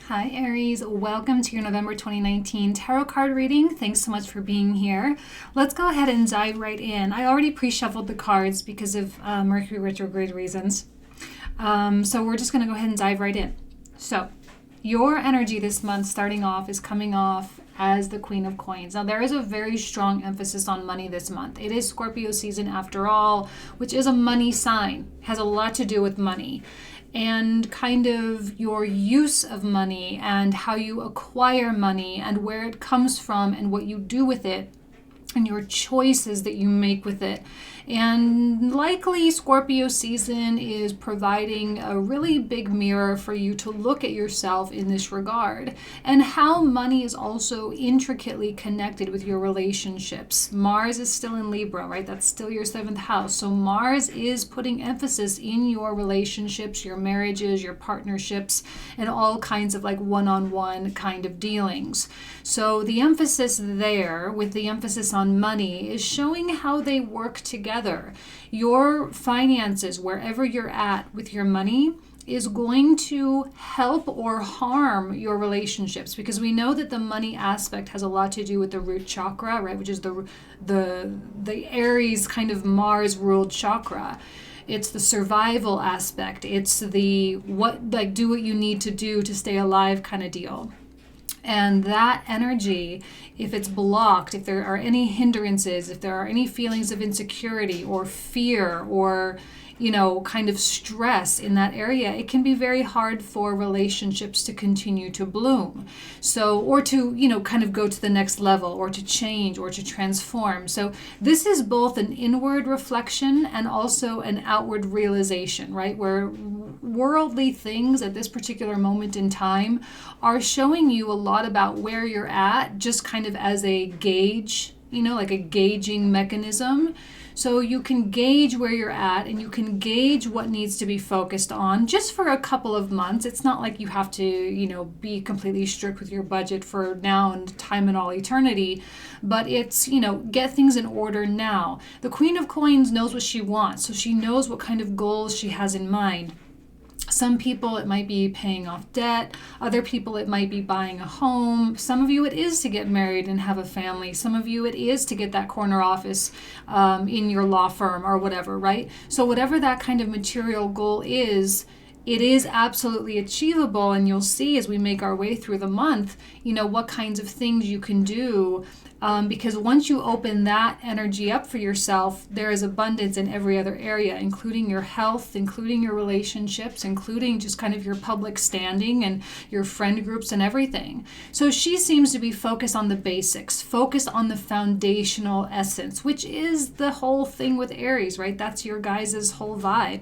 Hi Aries, welcome to your November 2019 tarot card reading. Thanks so much for being here. Let's go ahead and dive right in. I already pre-shuffled the cards because of Mercury retrograde reasons. So we're just going to go ahead and dive right in. So your energy this month starting off is coming off as the Queen of Coins. Now there is a very strong emphasis on money this month. It is Scorpio season after all, which is a money sign. It has a lot to do with money and kind of your use of money and how you acquire money and where it comes from and what you do with it and your choices that you make with it. And likely Scorpio season is providing a really big mirror for you to look at yourself in this regard, and how money is also intricately connected with your relationships. Mars is still in Libra, right? That's still your 7th house. So Mars is putting emphasis in your relationships, your marriages, your partnerships, and all kinds of like one-on-one kind of dealings. So the emphasis there, with the emphasis on money, is showing how they work together. Your finances, wherever you're at with your money, is going to help or harm your relationships, because we know that the money aspect has a lot to do with the root chakra, right, which is the Aries kind of Mars ruled chakra. It's the survival aspect. It's the do what you need to do to stay alive kind of deal. And that energy, if it's blocked, if there are any hindrances, if there are any feelings of insecurity or fear or, kind of stress in that area, it can be very hard for relationships to continue to bloom. So, or to, kind of go to the next level or to change or to transform. So this is both an inward reflection and also an outward realization, right? Where worldly things at this particular moment in time are showing you a lot about where you're at, just kind of as a gauge, like a gauging mechanism. So you can gauge where you're at and you can gauge what needs to be focused on just for a couple of months. It's not like you have to, be completely strict with your budget for now and time and all eternity, but it's, get things in order now. The Queen of Coins knows what she wants, so she knows what kind of goals she has in mind. Some people, it might be paying off debt. Other people, it might be buying a home. Some of you, it is to get married and have a family. Some of you, it is to get that corner office in your law firm or whatever, right? So whatever that kind of material goal is, it is absolutely achievable. And you'll see as we make our way through the month, what kinds of things you can do. Because once you open that energy up for yourself, there is abundance in every other area, including your health, including your relationships, including just kind of your public standing and your friend groups and everything. So she seems to be focused on the basics, focused on the foundational essence, which is the whole thing with Aries, right? That's your guys' whole vibe.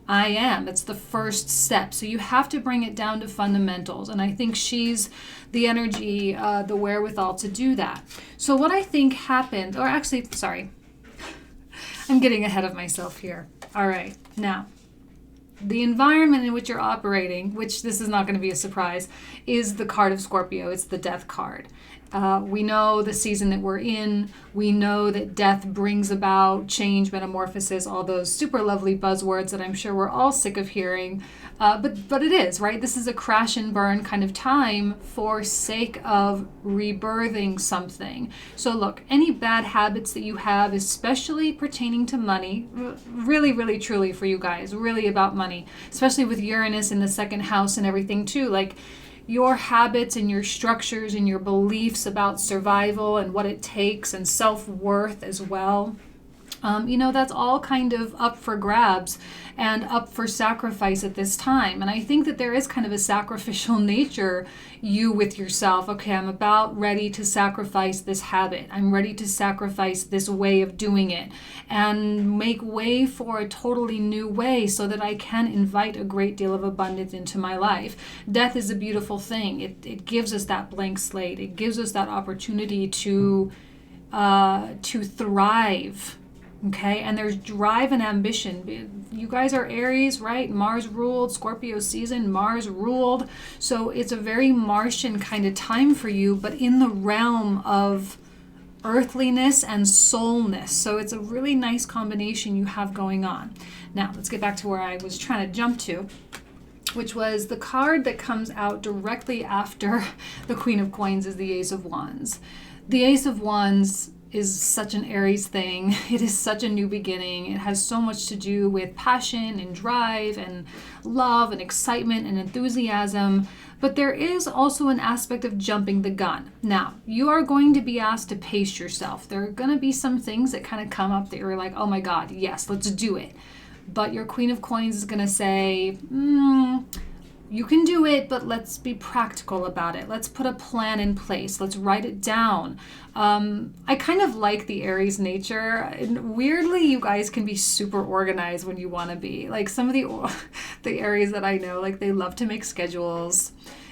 I am. It's the first step. So you have to bring it down to fundamentals. And I think she's the energy, the wherewithal to do that. So what I think happened, or actually, sorry, I'm getting ahead of myself here. All right. Now, the environment in which you're operating, which this is not going to be a surprise, is the card of Scorpio. It's the death card. We know the season that we're in. We know that death brings about change, metamorphosis, all those super lovely buzzwords that I'm sure we're all sick of hearing. But it is, right? This is a crash and burn kind of time for sake of rebirthing something. So look, any bad habits that you have, especially pertaining to money, really, really, truly for you guys, really about money, especially with Uranus in the 2nd house and everything too, like your habits and your structures and your beliefs about survival and what it takes and self-worth as well. That's all kind of up for grabs and up for sacrifice at this time. And I think that there is kind of a sacrificial nature, you with yourself. Okay, I'm about ready to sacrifice this habit. I'm ready to sacrifice this way of doing it and make way for a totally new way so that I can invite a great deal of abundance into my life. Death is a beautiful thing. It gives us that blank slate. It gives us that opportunity to thrive. Okay, and there's drive and ambition. You guys are Aries, right? Mars ruled, Scorpio season, Mars ruled. So it's a very Martian kind of time for you, but in the realm of earthliness and soulness. So it's a really nice combination you have going on. Now, let's get back to where I was trying to jump to. which was the card that comes out directly after the Queen of Coins is the Ace of Wands. The Ace of Wands is such an Aries thing. It is such a new beginning. It has so much to do with passion and drive and love and excitement and enthusiasm. But there is also an aspect of jumping the gun. Now, you are going to be asked to pace yourself. There are going to be some things that kind of come up that you're like, oh my God, yes, let's do it. But your Queen of Coins is going to say, you can do it, but let's be practical about it. Let's put a plan in place. Let's write it down. I kind of like the Aries nature. And weirdly, you guys can be super organized when you want to be. Like some of the Aries that I know, like they love to make schedules.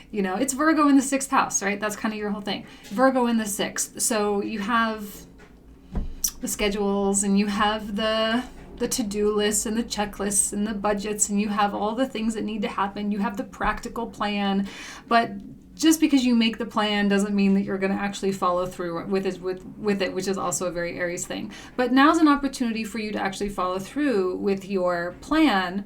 You know, it's Virgo in the 6th house, right? That's kind of your whole thing. Virgo in the 6th. So you have the schedules and you have the to-do lists and the checklists and the budgets, and you have all the things that need to happen. You have the practical plan, but just because you make the plan doesn't mean that you're going to actually follow through with it, which is also a very Aries thing. But now's an opportunity for you to actually follow through with your plan,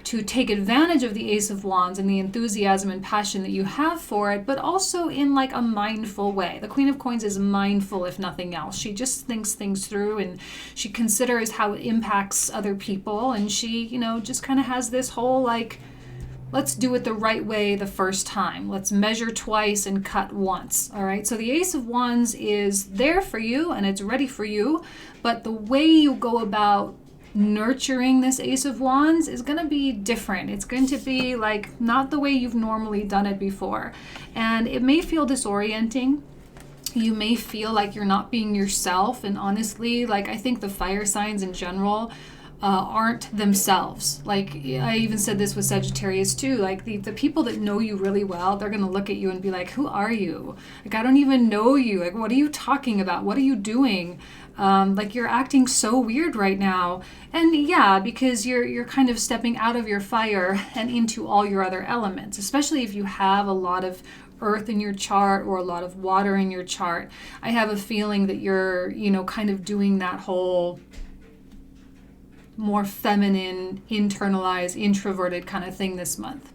to take advantage of the Ace of Wands and the enthusiasm and passion that you have for it, but also in like a mindful way. The Queen of Coins is mindful, if nothing else. She just thinks things through and she considers how it impacts other people. And she, you know, just kind of has this whole like, let's do it the right way the first time. Let's measure twice and cut once. All right. So the Ace of Wands is there for you and it's ready for you. But the way you go about nurturing this Ace of Wands is going to be different. It's going to be like not the way you've normally done it before. And it may feel disorienting. You may feel like you're not being yourself. And honestly, like I think the fire signs in general aren't themselves. Like I even said this with Sagittarius too. Like the people that know you really well, they're going to look at you and be like, who are you? Like, I don't even know you. Like, what are you talking about? What are you doing? Like you're acting so weird right now. And yeah, because you're kind of stepping out of your fire and into all your other elements, especially if you have a lot of earth in your chart or a lot of water in your chart. I have a feeling that you're, you know, kind of doing that whole more feminine, internalized, introverted kind of thing this month.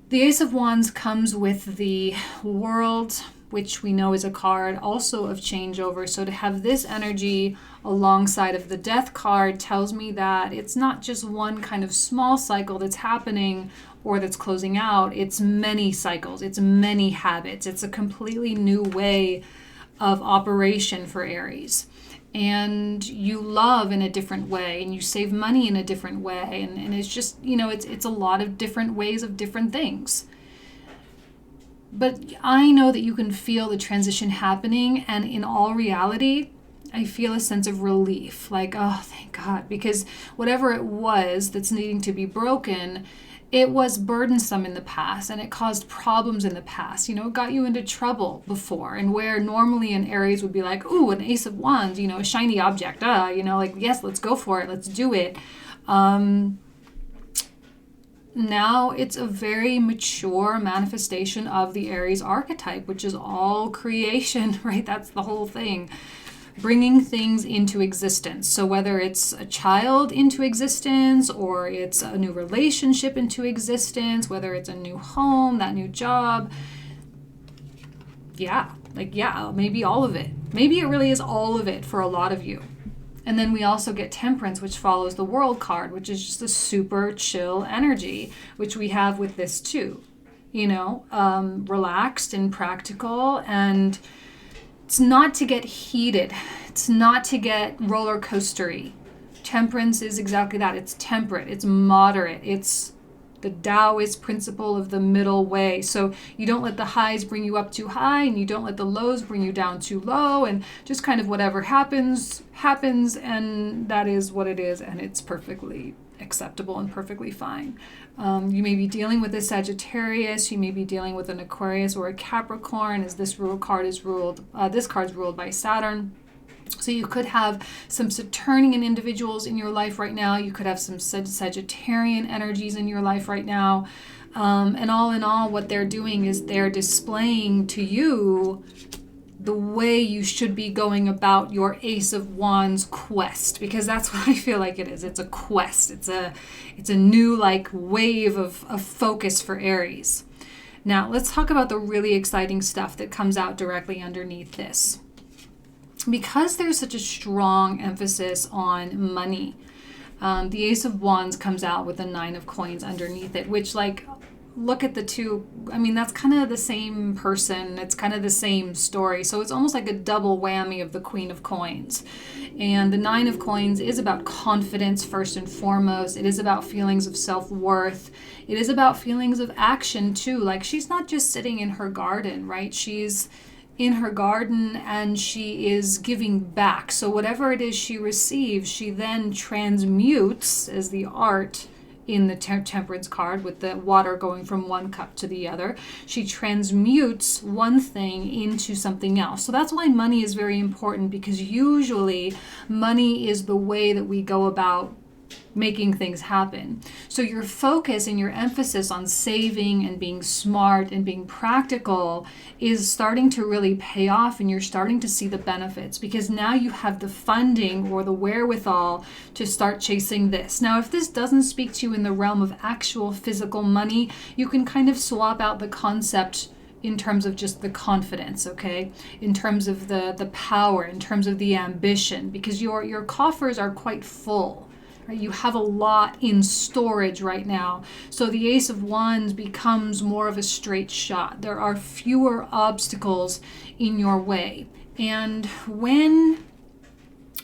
The Ace of Wands comes with the World, which we know is a card also of changeover. So to have this energy alongside of the Death card tells me that it's not just one kind of small cycle that's happening or that's closing out. It's many cycles. It's many habits. It's a completely new way of operation for Aries. And you love in a different way and you save money in a different way. And it's just, you know, it's a lot of different ways of different things. But I know that you can feel the transition happening, and in all reality, I feel a sense of relief, like, oh, thank God, because whatever it was that's needing to be broken, it was burdensome in the past and it caused problems in the past. You know, it got you into trouble before, and where normally an Aries would be like, ooh, an Ace of Wands, you know, a shiny object, you know, like, yes, let's go for it, let's do it. Now it's a very mature manifestation of the Aries archetype, which is all creation, right? That's the whole thing. Bringing things into existence. So whether it's a child into existence, or it's a new relationship into existence, whether it's a new home, that new job. Yeah, maybe all of it. Maybe it really is all of it for a lot of you. And then we also get Temperance, which follows the World card, which is just a super chill energy, which we have with this too. You know, relaxed and practical, and it's not to get heated. It's not to get roller coastery. Temperance is exactly that. It's temperate. It's moderate. It's the Taoist principle of the middle way. So you don't let the highs bring you up too high, and you don't let the lows bring you down too low, and just kind of whatever happens, and that is what it is, and it's perfectly acceptable and perfectly fine. You may be dealing with a Sagittarius, you may be dealing with an Aquarius or a Capricorn, as this card's ruled by Saturn. So you could have some Saturnian individuals in your life right now. You could have some Sagittarian energies in your life right now. And all in all, what they're doing is they're displaying to you the way you should be going about your Ace of Wands quest, because that's what I feel like it is. It's a quest. It's a new like wave of focus for Aries. Now let's talk about the really exciting stuff that comes out directly underneath this. Because there's such a strong emphasis on money, the Ace of Wands comes out with the Nine of Coins underneath it, which, like, look at the two. I mean, that's kind of the same person. It's kind of the same story. So it's almost like a double whammy of the Queen of Coins. And the Nine of Coins is about confidence first and foremost. It is about feelings of self-worth. It is about feelings of action too. Like, she's not just sitting in her garden, right? She's in her garden and she is giving back. So whatever it is she receives, she then transmutes as the art in the Temperance card, with the water going from one cup to the other. She transmutes one thing into something else. So that's why money is very important, because usually money is the way that we go about making things happen. So your focus and your emphasis on saving and being smart and being practical is starting to really pay off, and you're starting to see the benefits, because now you have the funding or the wherewithal to start chasing this. Now, if this doesn't speak to you in the realm of actual physical money, you can kind of swap out the concept in terms of just the confidence, okay? In terms of the power, in terms of the ambition, because your coffers are quite full. You have a lot in storage right now. So the Ace of Wands becomes more of a straight shot. There are fewer obstacles in your way. And when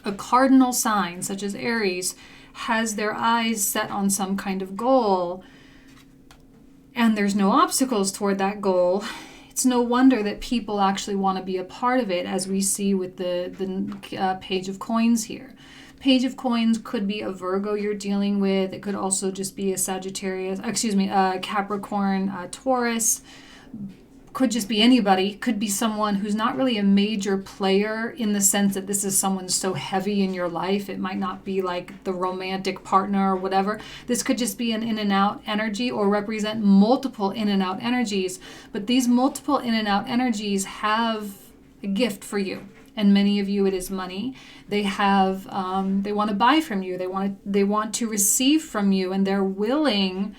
a cardinal sign, such as Aries, has their eyes set on some kind of goal, and there's no obstacles toward that goal, it's no wonder that people actually want to be a part of it, as we see with the Page of Coins here. Page of Coins could be a Virgo you're dealing with. It could also just be a Sagittarius, a Capricorn, Taurus. Could just be anybody. Could be someone who's not really a major player, in the sense that this is someone so heavy in your life. It might not be like the romantic partner or whatever. This could just be an in and out energy, or represent multiple in and out energies. But these multiple in and out energies have a gift for you. And many of you, it is money. They have, they want to buy from you. They want to receive from you, and they're willing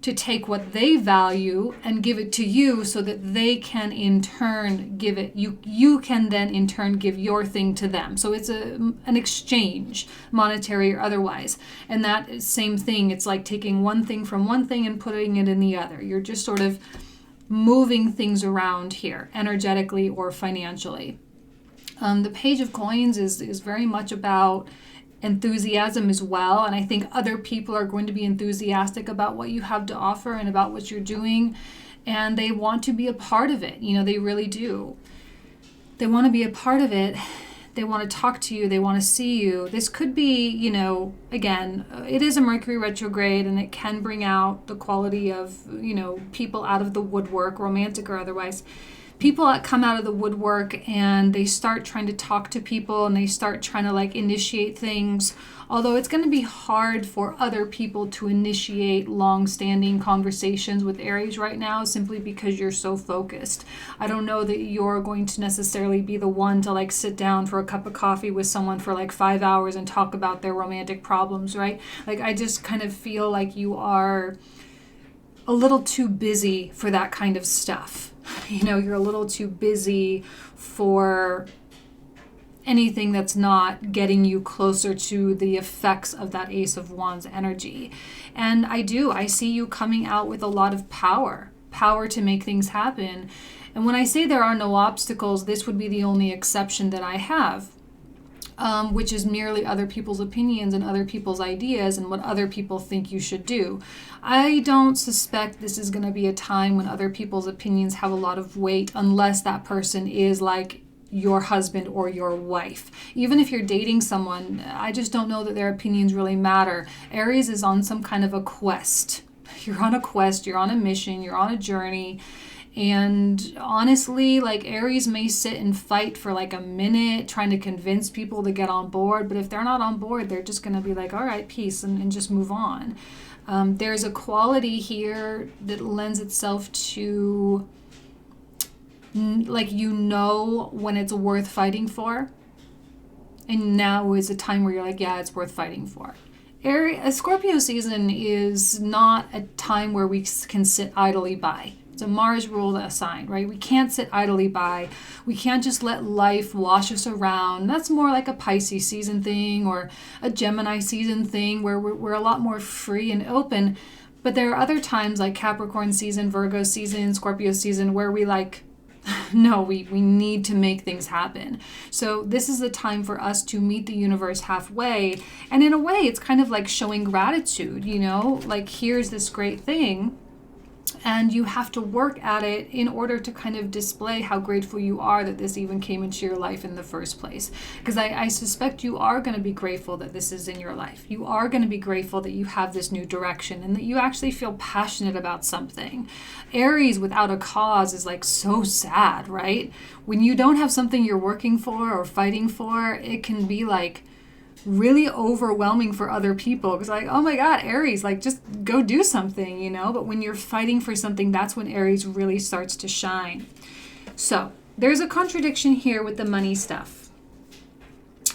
to take what they value and give it to you, so that they can in turn give it. You can then in turn give your thing to them. So it's an exchange, monetary or otherwise. And that same thing, it's like taking one thing from one thing and putting it in the other. You're just sort of moving things around here, energetically or financially. The Page of Coins is very much about enthusiasm as well. And I think other people are going to be enthusiastic about what you have to offer and about what you're doing. And they want to be a part of it. You know, they really do. They want to be a part of it. They want to talk to you. They want to see you. This could be, you know, again, it is a Mercury retrograde, and it can bring out the quality of, you know, people out of the woodwork, romantic or otherwise. People that come out of the woodwork and they start trying to talk to people, and they start trying to like initiate things. Although it's going to be hard for other people to initiate long-standing conversations with Aries right now, simply because you're so focused. I don't know that you're going to necessarily be the one to like sit down for a cup of coffee with someone for like 5 hours and talk about their romantic problems, right? Like, I just kind of feel like you are a little too busy for that kind of stuff. You know, you're a little too busy for anything that's not getting you closer to the effects of that Ace of Wands energy. And I see you coming out with a lot of power to make things happen. And when I say there are no obstacles, this would be the only exception that I have. Which is merely other people's opinions and other people's ideas and what other people think you should do. I don't suspect this is going to be a time when other people's opinions have a lot of weight, unless that person is like your husband or your wife. Even if you're dating someone, I just don't know that their opinions really matter. Aries is on some kind of a quest. You're on a quest, you're on a mission, you're on a journey. And honestly, like, Aries may sit and fight for like a minute trying to convince people to get on board. But if they're not on board, they're just going to be like, all right, peace, and just move on. There's a quality here that lends itself to like you know when it's worth fighting for. And now is a time where you're like, yeah, it's worth fighting for. Scorpio season is not a time where we can sit idly by. It's a Mars ruled sign, right? We can't sit idly by. We can't just let life wash us around. That's more like a Pisces season thing or a Gemini season thing where we're a lot more free and open. But there are other times like Capricorn season, Virgo season, Scorpio season where we like, no, we need to make things happen. So this is the time for us to meet the universe halfway. And in a way, it's kind of like showing gratitude, you know, like here's this great thing. And you have to work at it in order to kind of display how grateful you are that this even came into your life in the first place. Because I suspect you are going to be grateful that this is in your life. You are going to be grateful that you have this new direction and that you actually feel passionate about something. Aries without a cause is like so sad, right? When you don't have something you're working for or fighting for, it can be like really overwhelming for other people because like, oh my God, Aries, like just go do something, you know? But when you're fighting for something, that's when Aries really starts to shine. So there's a contradiction here with the money stuff.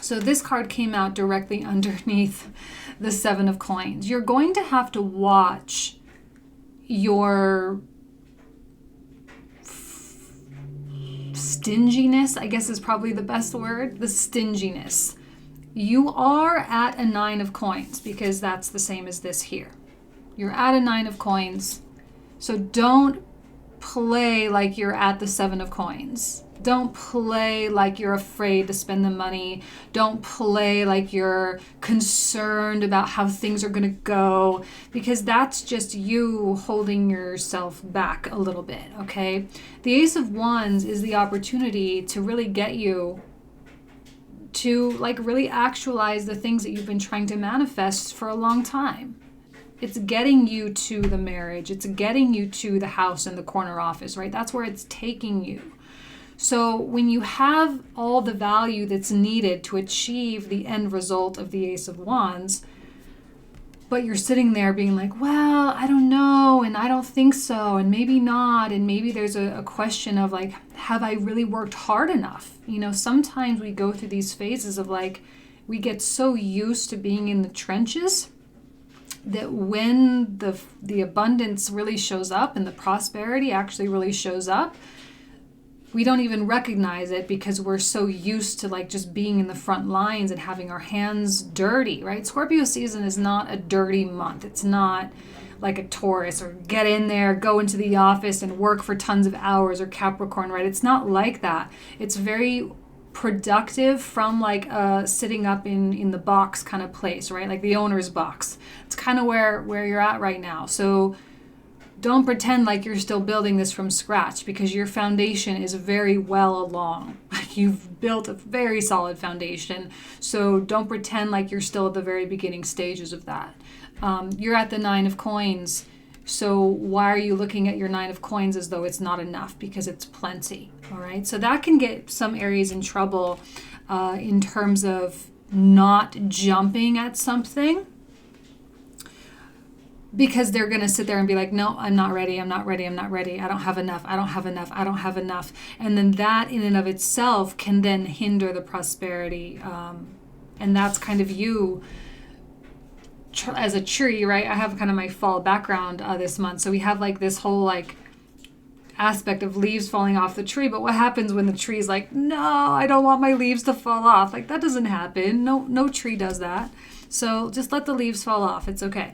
So this card came out directly underneath the 7 of coins. You're going to have to watch your stinginess, I guess is probably the best word, the stinginess. You are at a 9 of coins because that's the same as this here. You're at a 9 of coins. So don't play like you're at the 7 of coins. Don't play like you're afraid to spend the money. Don't play like you're concerned about how things are going to go because that's just you holding yourself back a little bit, okay? The Ace of Wands is the opportunity to really get you to like really actualize the things that you've been trying to manifest for a long time. It's getting you to the marriage. It's getting you to the house and the corner office, right? That's where it's taking you. So when you have all the value that's needed to achieve the end result of the Ace of Wands, but you're sitting there being like, well, I don't know, and I don't think so, and maybe not, and maybe there's a question of like, have I really worked hard enough? You know, sometimes we go through these phases of like, we get so used to being in the trenches that when the abundance really shows up and the prosperity actually really shows up, we don't even recognize it because we're so used to like just being in the front lines and having our hands dirty, right? Scorpio season is not a dirty month. It's not like a Taurus or get in there, go into the office and work for tons of hours or Capricorn, right? It's not like that. It's very productive from like a sitting up in the box kind of place, right? Like the owner's box. It's kind of where you're at right now. So don't pretend like you're still building this from scratch because your foundation is very well along. You've built a very solid foundation. So don't pretend like you're still at the very beginning stages of that. You're at the 9 of coins. So why are you looking at your 9 of coins as though it's not enough? Because it's plenty. All right. So that can get some Aries in trouble in terms of not jumping at something. Because they're going to sit there and be like, no, I'm not ready. I'm not ready. I'm not ready. I don't have enough. I don't have enough. I don't have enough. And then that in and of itself can then hinder the prosperity. And that's kind of you as a tree, right? I have kind of my fall background this month. So we have like this whole like aspect of leaves falling off the tree. But what happens when the tree's like, no, I don't want my leaves to fall off. Like that doesn't happen. No tree does that. So just let the leaves fall off. It's okay.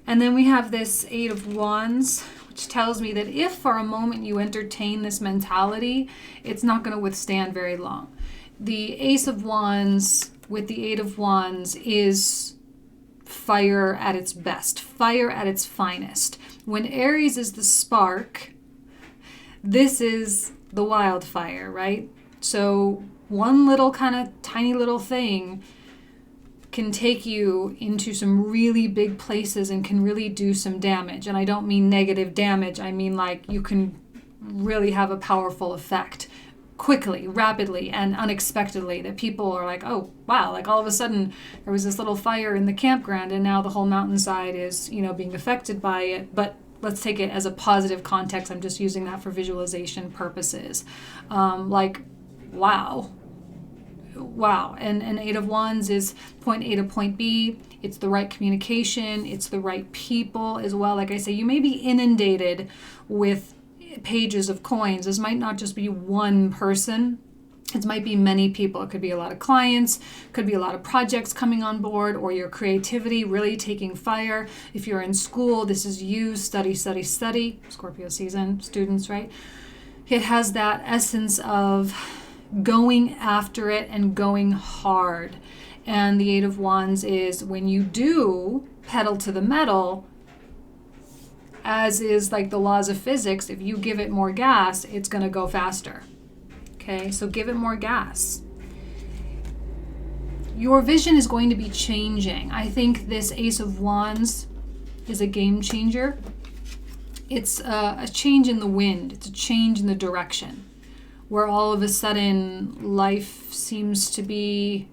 And then we have this 8 of Wands, which tells me that if for a moment you entertain this mentality, it's not going to withstand very long. The Ace of Wands with the 8 of Wands is fire at its best, fire at its finest. When Aries is the spark, this is the wildfire, right? So one little kind of tiny little thing can take you into some really big places and can really do some damage. And I don't mean negative damage. I mean like you can really have a powerful effect quickly, rapidly, and unexpectedly that people are like, oh, wow, like all of a sudden there was this little fire in the campground and now the whole mountainside is, you know, being affected by it. But let's take it as a positive context. I'm just using that for visualization purposes. Like, wow. And Eight of Wands is point A to point B. It's the right communication. It's the right people as well. Like I say, you may be inundated with pages of coins. This might not just be one person. It might be many people. It could be a lot of clients, could be a lot of projects coming on board, or your creativity really taking fire. If you're in school, this is you, study, study, study. Scorpio season, students, right? It has that essence of going after it and going hard. And the Eight of Wands is when you do pedal to the metal, as is like the laws of physics, if you give it more gas, it's going to go faster. Okay, so give it more gas. Your vision is going to be changing. I think this Ace of Wands is a game changer. It's a change in the wind. It's a change in the direction, where all of a sudden life seems to be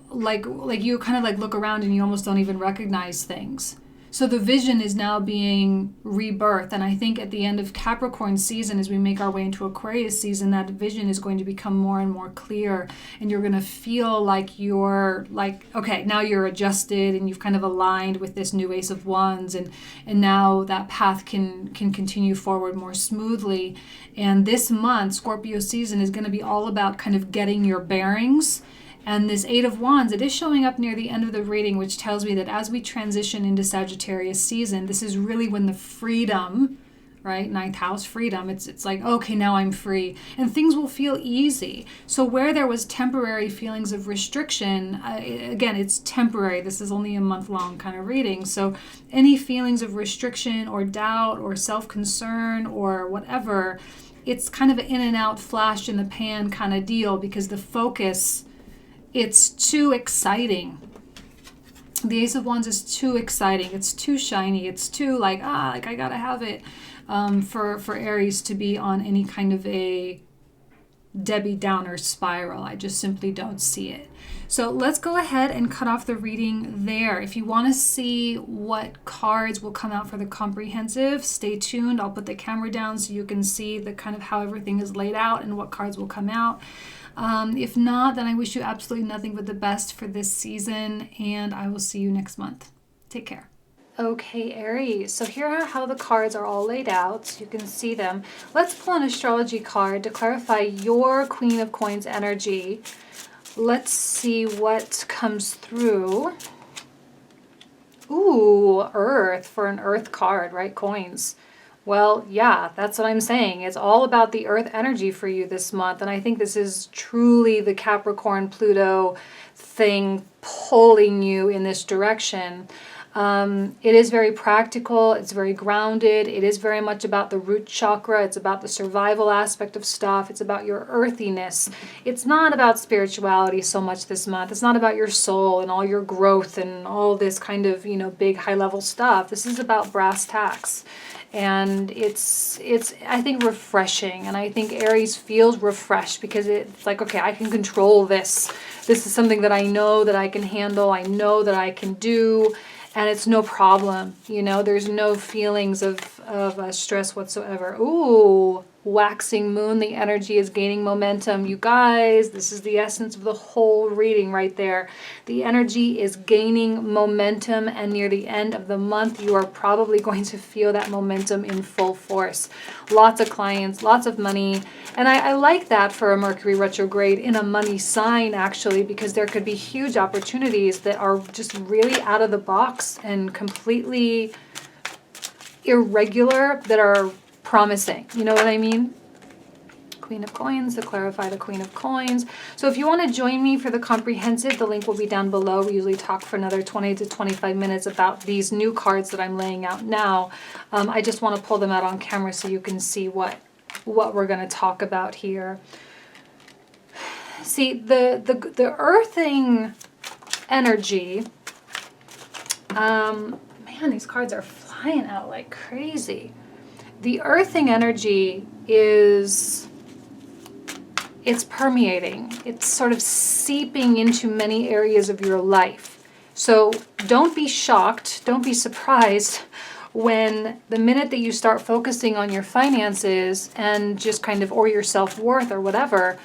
like you kind of like look around and you almost don't even recognize things. So the vision is now being rebirthed. And I think at the end of Capricorn season, as we make our way into Aquarius season, that vision is going to become more and more clear. And you're going to feel like you're like, okay, now you're adjusted and you've kind of aligned with this new Ace of Wands. And now that path can continue forward more smoothly. And this month, Scorpio season is going to be all about kind of getting your bearings. And this Eight of Wands, it is showing up near the end of the reading, which tells me that as we transition into Sagittarius season, this is really when the freedom, right? Ninth house, freedom. It's like, okay, now I'm free. And things will feel easy. So where there was temporary feelings of restriction, again, it's temporary. This is only a month-long kind of reading. So any feelings of restriction or doubt or self-concern or whatever, it's kind of an in and out, flash in the pan kind of deal, because the focus, it's too exciting. The Ace of Wands is too exciting. It's too shiny. It's too like I gotta have it. For Aries to be on any kind of a Debbie Downer spiral. I just simply don't see it. So let's go ahead and cut off the reading there. If you want to see what cards will come out for the comprehensive, stay tuned. I'll put the camera down so you can see the kind of how everything is laid out and what cards will come out. If not, then I wish you absolutely nothing but the best for this season, and I will see you next month. Take care. Okay, Aries. So here are how the cards are all laid out, so you can see them. Let's pull an astrology card to clarify your Queen of Coins energy. Let's see what comes through. Ooh, Earth for an Earth card, right? Coins. Well, yeah, that's what I'm saying. It's all about the Earth energy for you this month. And I think this is truly the Capricorn Pluto thing pulling you in this direction. It is very practical. It's very grounded. It is very much about the root chakra. It's about the survival aspect of stuff. It's about your earthiness. It's not about spirituality so much this month. It's not about your soul and all your growth and all this kind of, big high level stuff. This is about brass tacks. And it's I think refreshing, and I think Aries feels refreshed because it's like, okay, I can control this. This is something that I know that I can handle. I know that I can do, and it's no problem. There's no feelings of stress whatsoever. Ooh, waxing moon, the energy is gaining momentum. You guys, this is the essence of the whole reading right there. The energy is gaining momentum, and near the end of the month, you are probably going to feel that momentum in full force. Lots of clients, lots of money, and I like that for a Mercury retrograde in a money sign, actually, because there could be huge opportunities that are just really out of the box and completely irregular that are promising. You know what I mean? Queen of Coins, to clarify the Queen of Coins. So if you want to join me for the comprehensive, the link will be down below. We usually talk for another 20 to 25 minutes about these new cards that I'm laying out now. I just want to pull them out on camera so you can see what we're going to talk about here. See, the earthing energy, man, these cards are flying out like crazy. The earthing energy it's permeating. It's sort of seeping into many areas of your life. So don't be shocked, don't be surprised when the minute that you start focusing on your finances and just kind of, or your self-worth or whatever,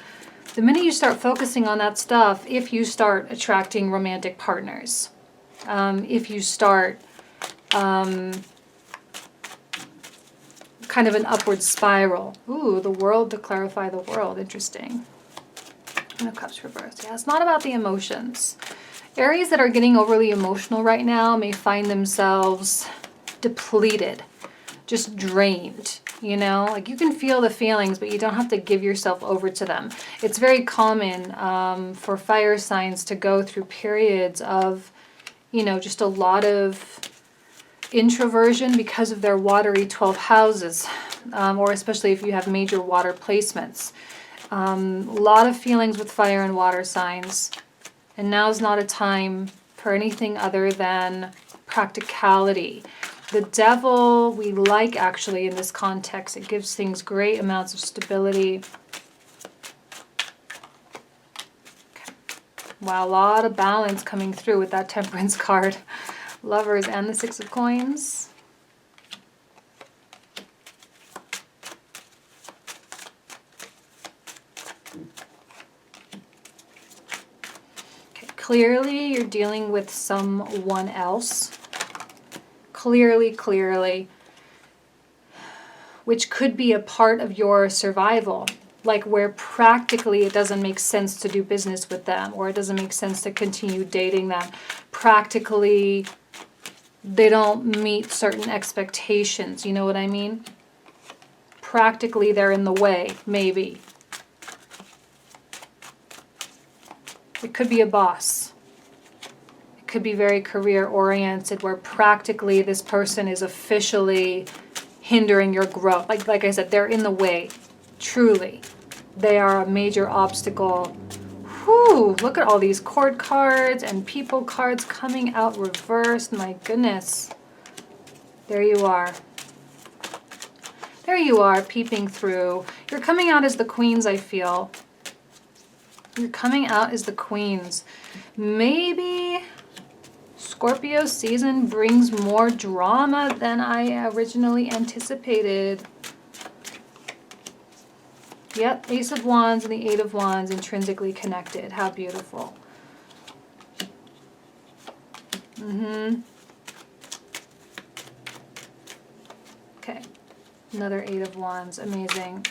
the minute you start focusing on that stuff, if you start attracting romantic partners, if you start kind of an upward spiral. Ooh, the world to clarify the world. Interesting. And the Cups reversed. Yeah, it's not about the emotions. Aries that are getting overly emotional right now may find themselves depleted, just drained. You know, like you can feel the feelings, but you don't have to give yourself over to them. It's very common for fire signs to go through periods of, you know, just a lot of introversion because of their watery 12 houses, or especially if you have major water placements. A lot of feelings with fire and water signs. And now's not a time for anything other than practicality. The devil, we like actually in this context. It gives things great amounts of stability. Okay. Wow, a lot of balance coming through with that Temperance card. Lovers and the Six of Coins. Okay, clearly you're dealing with someone else. Clearly, which could be a part of your survival, like where practically it doesn't make sense to do business with them, or it doesn't make sense to continue dating them. Practically, they don't meet certain expectations, you know what I mean? Practically, they're in the way, maybe. It could be a boss. Could be very career oriented, where practically this person is officially hindering your growth. Like I said, they're in the way. Truly, they are a major obstacle. Whew, look at all these court cards and people cards coming out reversed. My goodness. There you are. There you are, peeping through. You're coming out as the queens, I feel. You're coming out as the queens. Maybe Scorpio season brings more drama than I originally anticipated. Yep, Ace of Wands and the Eight of Wands intrinsically connected. How beautiful. Okay, another Eight of Wands. Amazing.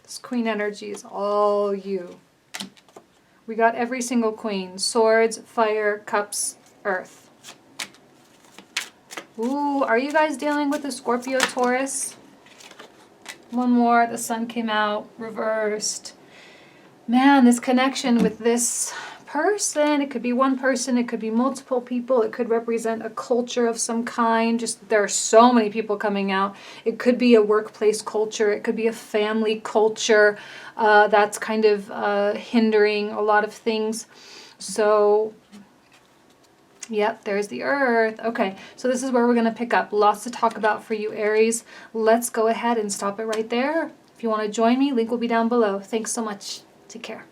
This Queen energy is all you. We got every single queen. Swords, fire, cups, earth. Ooh, are you guys dealing with the Scorpio Taurus? One more. The sun came out reversed. Man, this connection with this person. It could be one person. It could be multiple people. It could represent a culture of some kind. Just there are so many people coming out. It could be a workplace culture. It could be a family culture that's kind of hindering a lot of things. So, yep, there's the earth. Okay, so this is where we're going to pick up. Lots to talk about for you, Aries. Let's go ahead and stop it right there. If you want to join me, link will be down below. Thanks so much. Take care.